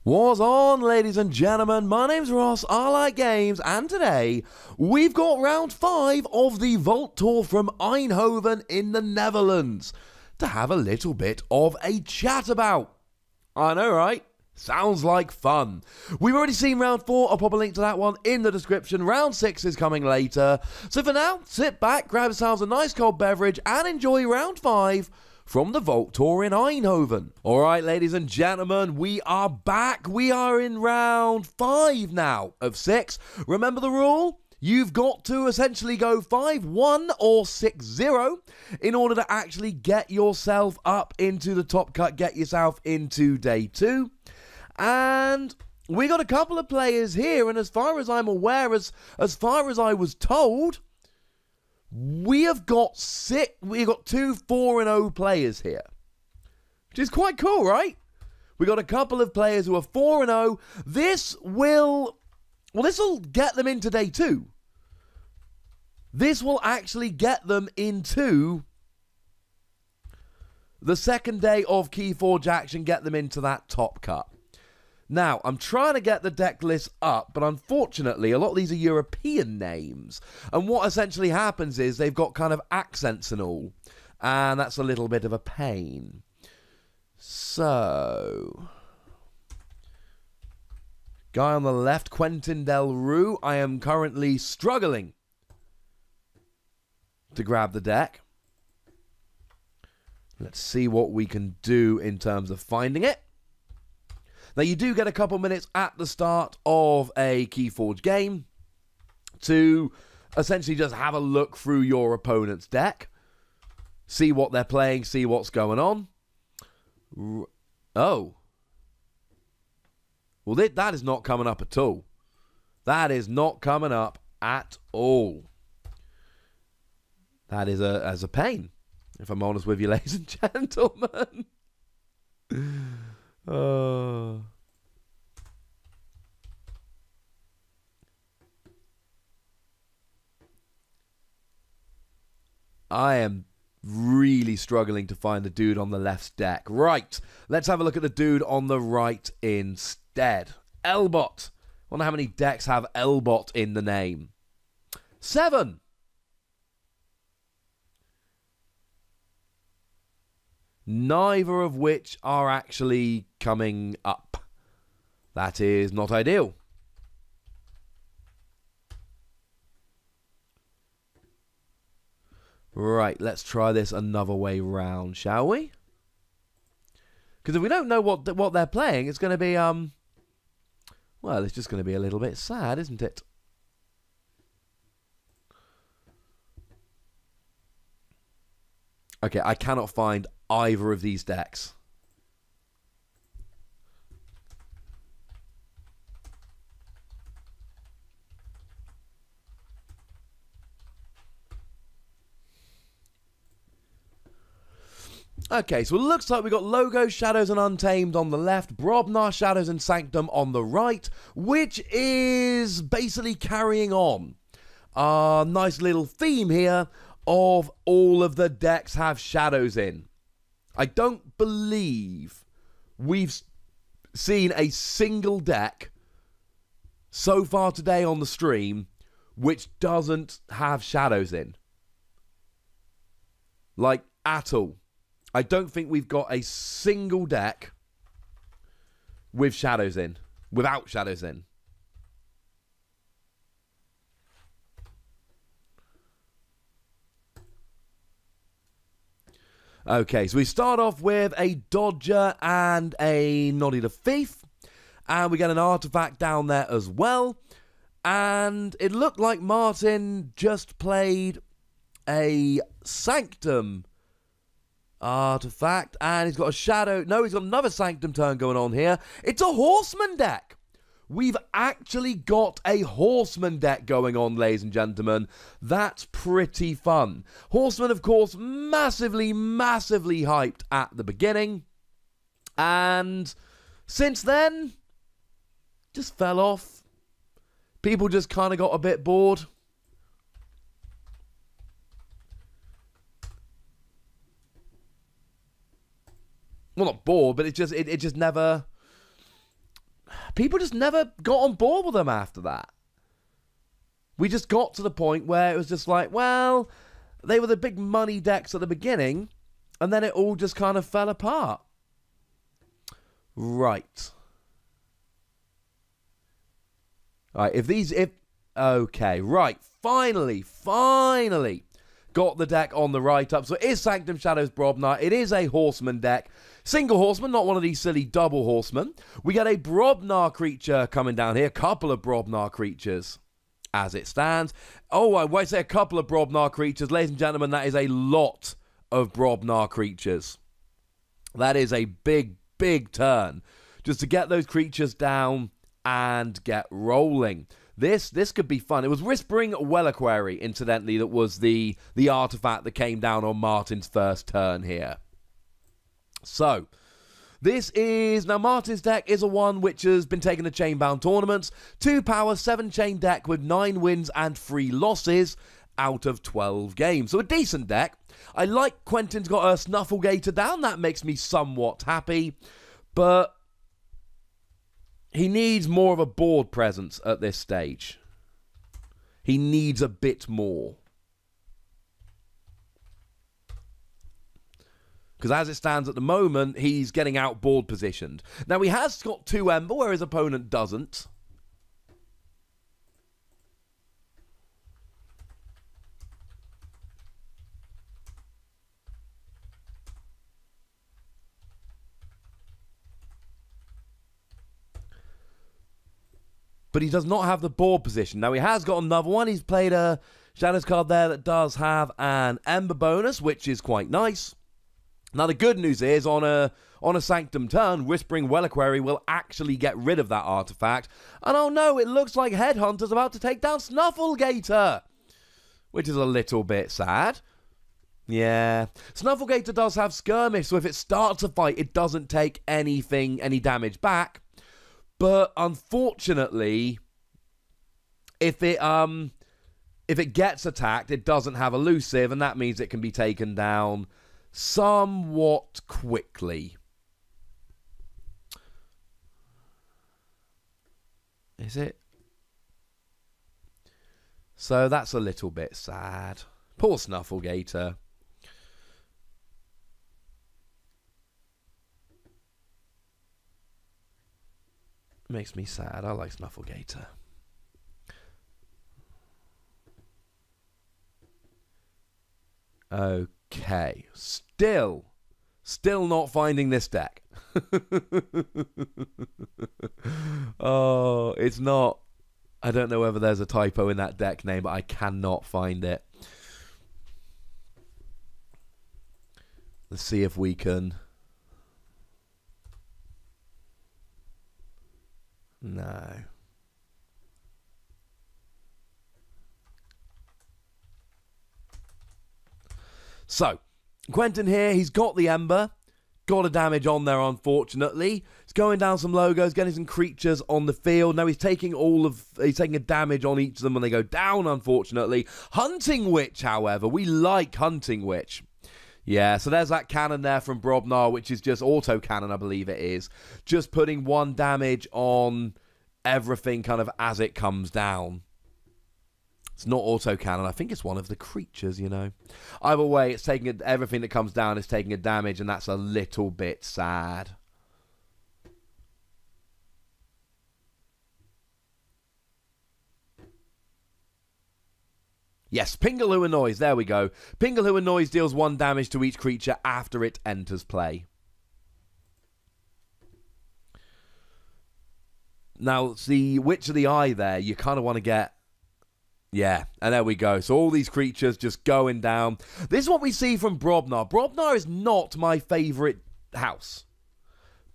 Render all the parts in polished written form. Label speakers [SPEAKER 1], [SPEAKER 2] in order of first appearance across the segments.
[SPEAKER 1] What's on, ladies and gentlemen? My name's Ross, I like games, and today we've got round 5 of the Vault Tour from Eindhoven in the Netherlands to have a little bit of a chat about. I know, right? Sounds like fun. We've already seen round 4. I'll pop a link to that one in the description. Round 6 is coming later. So for now, sit back, grab yourselves a nice cold beverage, and enjoy round 5 from the Vault Tour in Eindhoven. Alright, ladies and gentlemen, we are back. We are in round 5 now of 6. Remember the rule? You've got to essentially go 5-1 or 6-0 in order to actually get yourself up into the top cut, get yourself into day 2. And we got a couple of players here, and as far as I'm aware, as far as I was told, we have got 2 4-0 players here, which is quite cool, right? We got a couple of players who are 4-0. This will get them into day 2. This will actually get them into the second day of Keyforge action, get them into that top cut. Now, I'm trying to get the deck list up, but unfortunately, a lot of these are European names. And what essentially happens is they've got kind of accents and all. And that's a little bit of a pain. So, guy on the left, Quentin Del Rue. I am currently struggling to grab the deck. Let's see what we can do in terms of finding it. Now, you do get a couple minutes at the start of a Keyforge game to essentially just have a look through your opponent's deck, see what they're playing, see what's going on. Oh. Well, that is not coming up at all. That is not coming up at all. That is a pain, if I'm honest with you, ladies and gentlemen. I am really struggling to find the dude on the left's deck. Right, let's have a look at the dude on the right instead. Elbot. Wonder how many decks have Elbot in the name. 7. Neither of which are actually coming up. That is not ideal. Right, let's try this another way round, shall we? Because if we don't know what they're playing, it's going to be, well, it's just going to be a little bit sad, isn't it? Okay, I cannot find either of these decks. Okay, so it looks like we got Logos, Shadows, and Untamed on the left, Brobnar, Shadows, and Sanctum on the right, which is basically carrying on our nice little theme here of all of the decks have shadows in. I don't believe we've seen a single deck so far today on the stream which doesn't have shadows in. Like, at all. I don't think we've got a single deck with shadows in. Without shadows in. Okay, so we start off with a Dodger and a Noddy the Thief. And we get an artifact down there as well. And it looked like Martin just played a Sanctum artifact. And he's got a Shadow. No, he's got another Sanctum turn going on here. It's a Horseman deck. We've actually got a Horseman deck going on, ladies and gentlemen. That's pretty fun. Horseman, of course, massively, massively hyped at the beginning. And since then, just fell off. People just kind of got a bit bored. Well, not bored, but it just never people just never got on board with them after that. We just got to the point where it was just like, well, they were the big money decks at the beginning, and then it all just kind of fell apart. Right. Alright, okay, right. Finally got the deck on the right up. So it is Sanctum Shadows Brobnar. It is a horseman deck. Single horseman, not one of these silly double horsemen. We get a Brobnar creature coming down here. A couple of Brobnar creatures as it stands. Oh, I won't say a couple of Brobnar creatures. Ladies and gentlemen, that is a lot of Brobnar creatures. That is a big, big turn. Just to get those creatures down and get rolling. This could be fun. It was Whispering Reliquary, incidentally, that was the artifact that came down on Martin's first turn here. So, this is... Now, Martin's deck is a one which has been taken to Chainbound tournaments. 2 power, 7 chain deck with 9 wins and 3 losses out of 12 games. So, a decent deck. I like Quentin's got a Snufflegator down. That makes me somewhat happy. But... he needs more of a board presence at this stage. He needs a bit more. Because as it stands at the moment, he's getting out board positioned. Now, he has got 2 Ember, where his opponent doesn't. But he does not have the board position. Now, he has got another one. He's played a Shadows card there that does have an Ember bonus, which is quite nice. Now, the good news is, on a Sanctum turn, Whispering Reliquary will actually get rid of that artifact. And oh no, it looks like Headhunter's about to take down Snufflegator, which is a little bit sad. Yeah. Snufflegator does have Skirmish, so if it starts a fight, it doesn't take any damage back. But unfortunately, if it gets attacked, it doesn't have elusive, and that means it can be taken down somewhat quickly. Is it? So that's a little bit sad. Poor Snufflegator. Makes me sad. I like Snufflegator. Okay. Still not finding this deck. Oh, it's not. I don't know whether there's a typo in that deck name, but I cannot find it. Let's see if we can... No. So, Quentin here, he's got the Ember. Got a damage on there, unfortunately. He's going down some logos, getting some creatures on the field. Now he's taking a damage on each of them when they go down, unfortunately. Hunting Witch, however, we like Hunting Witch. Yeah, so there's that cannon there from Brobnar, which is just auto cannon, I believe it is. Just putting 1 damage on everything kind of as it comes down. It's not auto cannon. I think it's one of the creatures, you know. Either way, it's taking everything that comes down is taking a damage, and that's a little bit sad. Yes, Pingaloo Noise. There we go. Pingaloo Noise deals 1 damage to each creature after it enters play. Now, it's the Witch of the Eye there. You kind of want to get... Yeah, and there we go. So all these creatures just going down. This is what we see from Brobnar. Brobnar is not my favourite house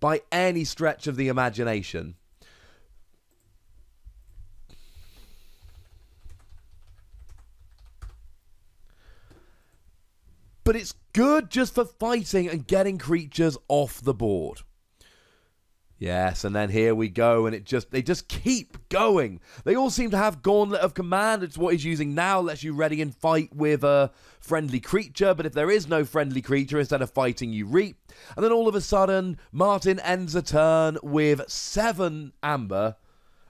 [SPEAKER 1] by any stretch of the imagination. But it's good just for fighting and getting creatures off the board. Yes, and then here we go, and they just keep going. They all seem to have Gauntlet of Command. It's what he's using now, lets you ready and fight with a friendly creature, but if there is no friendly creature, instead of fighting, you reap. And then all of a sudden, Martin ends a turn with 7 amber,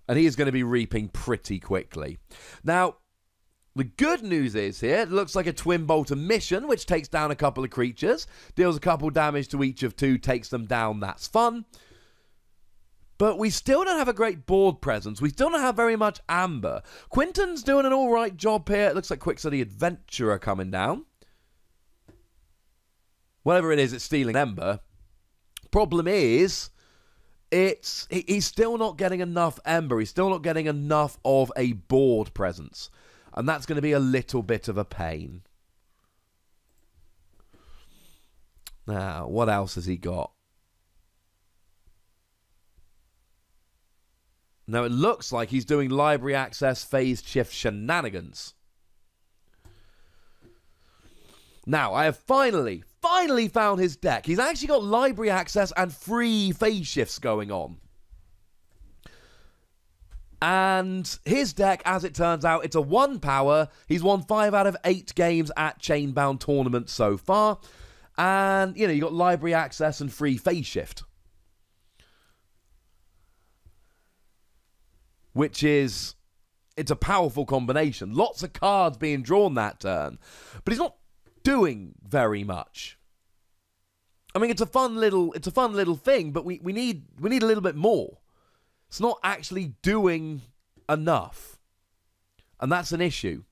[SPEAKER 1] and he is going to be reaping pretty quickly. Now, the good news is here, it looks like a Twin Bolt mission, which takes down a couple of creatures, deals a couple damage to each of 2, takes them down, that's fun. But we still don't have a great board presence. We still don't have very much amber. Quinton's doing an alright job here. It looks like Quicksilver the Adventurer coming down. Whatever it is, it's stealing ember. Problem is, he's still not getting enough ember. He's still not getting enough of a board presence. And that's going to be a little bit of a pain. Now, what else has he got? Now, it looks like he's doing library access phase shift shenanigans. Now, I have finally found his deck. He's actually got library access and free phase shifts going on. And his deck, as it turns out, it's a 1 power. He's won 5 out of 8 games at Chainbound tournaments so far. And, you know, you got library access and free phase shift. Which is, it's a powerful combination. Lots of cards being drawn that turn. But he's not doing very much. I mean, it's a fun little thing, but we need a little bit more. It's not actually doing enough. And that's an issue.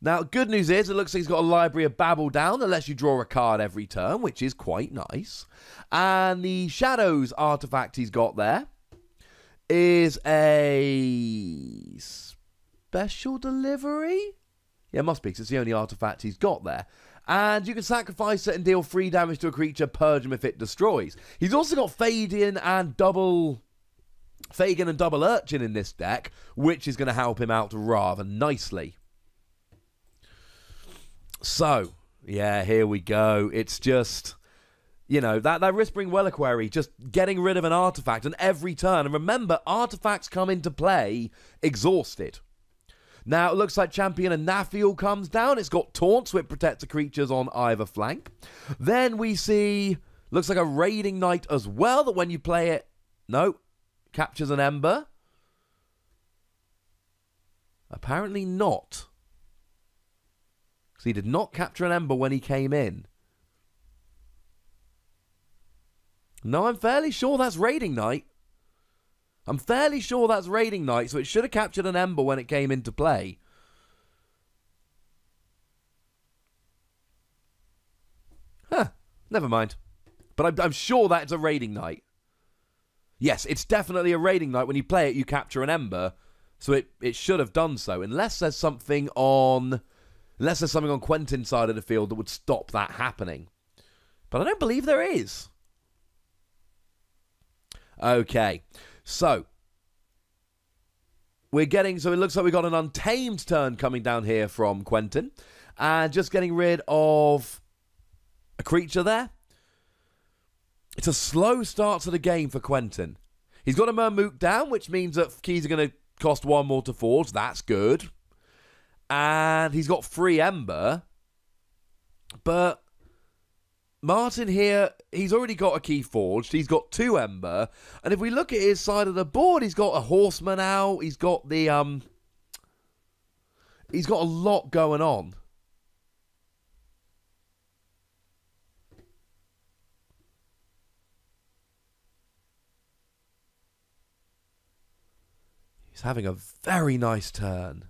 [SPEAKER 1] Now, good news is, it looks like he's got a library of Babble Down that lets you draw a card every turn, which is quite nice. And the Shadows artifact he's got there is a special delivery? Yeah, it must be, because it's the only artifact he's got there. And you can sacrifice it and deal 3 damage to a creature, purge him if it destroys. He's also got Fagin and Double Urchin in this deck, which is going to help him out rather nicely. So, yeah, here we go. It's just, you know, that Rispering Reliquary, just getting rid of an artifact on every turn. And remember, artifacts come into play exhausted. Now, it looks like Champion Anafiel comes down. It's got Taunt, so it protects the creatures on either flank. Then we see, looks like a Raiding Knight as well, that when you play it, no, captures an Ember. Apparently not. Because he did not capture an Ember when he came in. No, I'm fairly sure that's Raiding Knight. I'm fairly sure that's Raiding Knight, so it should have captured an Ember when it came into play. Huh, never mind. But I'm sure that's a Raiding Knight. Yes, it's definitely a Raiding Knight. When you play it, you capture an Ember, so it should have done so. Unless there's something on Quentin's side of the field that would stop that happening. But I don't believe there is. Okay. So it looks like we got an Untamed turn coming down here from Quentin. And just getting rid of a creature there. It's a slow start to the game for Quentin. He's got a Mermook down, which means that keys are going to cost 1 more to forge. That's good. And he's got 3 Ember. But Martin here, he's already got a Keyforge. He's got 2 Ember. And if we look at his side of the board, he's got a Horseman out. He's got the, he's got a lot going on. He's having a very nice turn.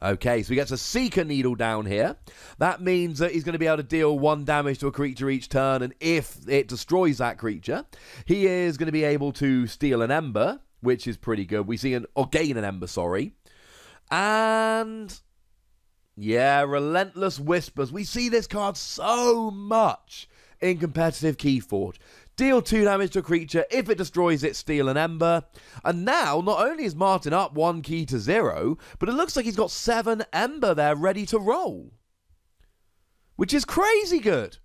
[SPEAKER 1] Okay, so he gets a Seeker Needle down here. That means that he's going to be able to deal 1 damage to a creature each turn, and if it destroys that creature, he is going to be able to steal an Ember, which is pretty good. We see or gain an Ember, sorry. And yeah, Relentless Whispers. We see this card so much in competitive Keyforge. Deal 2 damage to a creature. If it destroys it, steal an Ember. And now, not only is Martin up 1 key to 0, but it looks like he's got 7 Ember there ready to roll. Which is crazy good.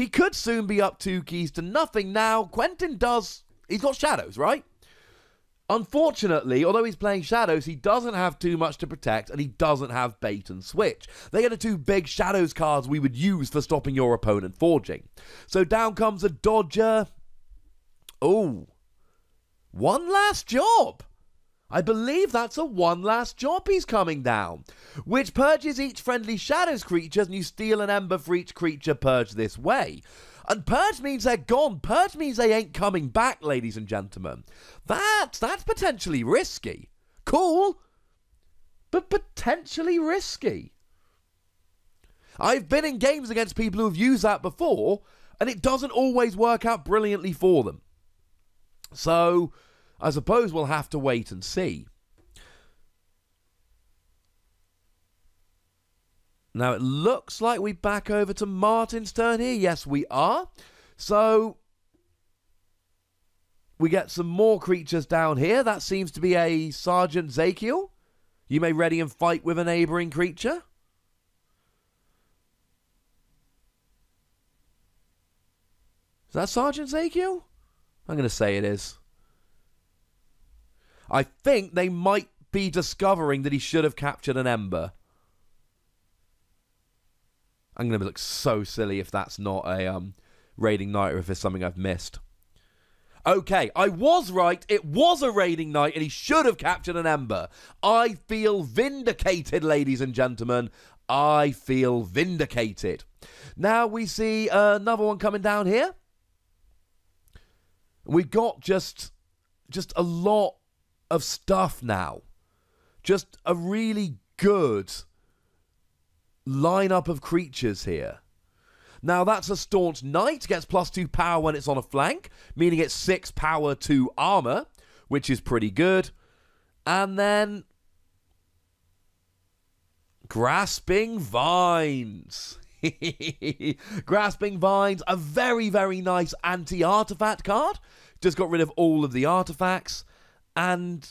[SPEAKER 1] he could soon be up 2 keys to nothing. Now, Quentin he's got shadows, right? Unfortunately, although he's playing shadows, he doesn't have too much to protect, and he doesn't have bait and switch. They are the 2 big shadows cards we would use for stopping your opponent forging. So down comes a dodger. Oh, one last job. I believe that's a one last job he's coming down, which purges each friendly shadows creatures, and you steal an ember for each creature purged this way. And purge means they're gone. Purge means they ain't coming back, ladies and gentlemen. That's potentially risky. Cool, but potentially risky. I've been in games against people who have used that before, and it doesn't always work out brilliantly for them. So I suppose we'll have to wait and see. Now, it looks like we're back over to Martin's turn here. Yes, we are. So we get some more creatures down here. That seems to be a Sergeant Zakiel. You may ready and fight with a neighbouring creature. Is that Sergeant Zakiel? I'm going to say it is. I think they might be discovering that he should have captured an ember. I'm going to look so silly if that's not a raiding knight, or if it's something I've missed. Okay, I was right. It was a raiding knight, and he should have captured an ember. I feel vindicated, ladies and gentlemen. I feel vindicated. Now we see another one coming down here. We've got just a lot of stuff now. Just a really good lineup of creatures here. Now that's a Staunch Knight, gets +2 power when it's on a flank, meaning it's 6 power to armor, which is pretty good. And then Grasping Vines. Grasping Vines, a very, very nice anti-artifact card. Just got rid of all of the artifacts. And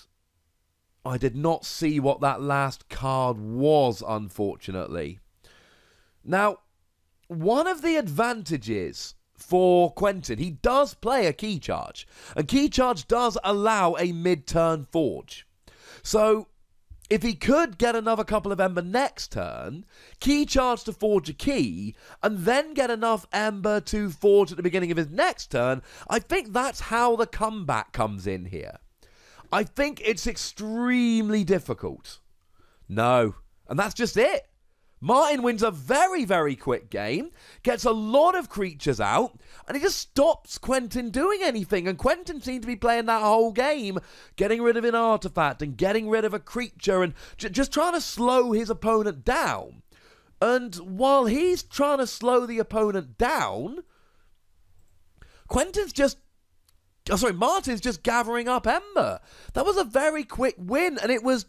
[SPEAKER 1] I did not see what that last card was, unfortunately. Now, one of the advantages for Quentin, he does play a key charge. And key charge does allow a mid-turn forge. So if he could get another couple of ember next turn, key charge to forge a key, and then get enough ember to forge at the beginning of his next turn, I think that's how the comeback comes in here. I think it's extremely difficult. No, and that's just it. Martin wins a very, very quick game, gets a lot of creatures out, and he just stops Quentin doing anything. And Quentin seemed to be playing that whole game, getting rid of an artifact and getting rid of a creature and just trying to slow his opponent down. And while he's trying to slow the opponent down, Martin's just gathering up ember. That was a very quick win, and it was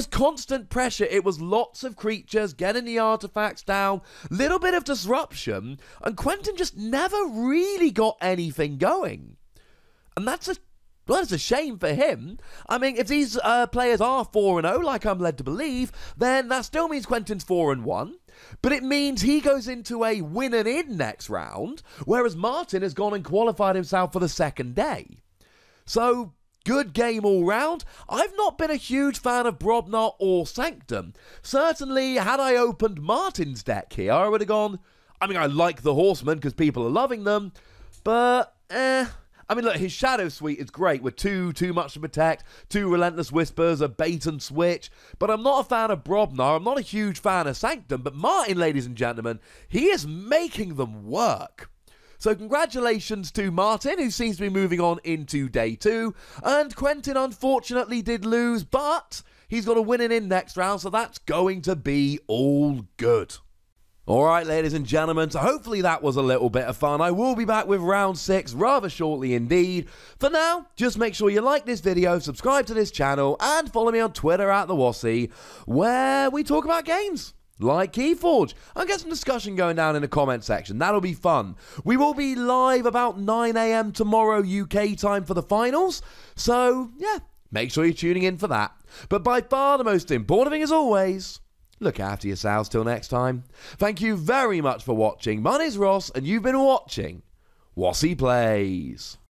[SPEAKER 1] constant pressure. It was lots of creatures, getting the artifacts down, little bit of disruption, and Quentin just never really got anything going. And that's a shame for him. I mean, if these players are 4-0, like I'm led to believe, then that still means Quentin's 4-1. But it means he goes into a win and in next round, whereas Martin has gone and qualified himself for the second day. So good game all round. I've not been a huge fan of Brobnar or Sanctum. Certainly, had I opened Martin's deck here, I would have gone, I mean, I like the Horsemen because people are loving them, but I mean, look, his Shadow Suite is great with too much to protect, 2 Relentless Whispers, a bait and switch, but I'm not a fan of Brobnar. I'm not a huge fan of Sanctum, but Martin, ladies and gentlemen, he is making them work. So congratulations to Martin, who seems to be moving on into day 2. And Quentin, unfortunately, did lose, but he's got a winning in next round, so that's going to be all good. All right, ladies and gentlemen, so hopefully that was a little bit of fun. I will be back with round 6 rather shortly indeed. For now, just make sure you like this video, subscribe to this channel, and follow me on Twitter at the Wossy, where we talk about games like Keyforge. I'll get some discussion going down in the comment section. That'll be fun. We will be live about 9 AM tomorrow UK time for the finals. So, yeah, make sure you're tuning in for that. But by far the most important thing as always, look after yourselves till next time. Thank you very much for watching. My name's Ross, and you've been watching Wossy Plays.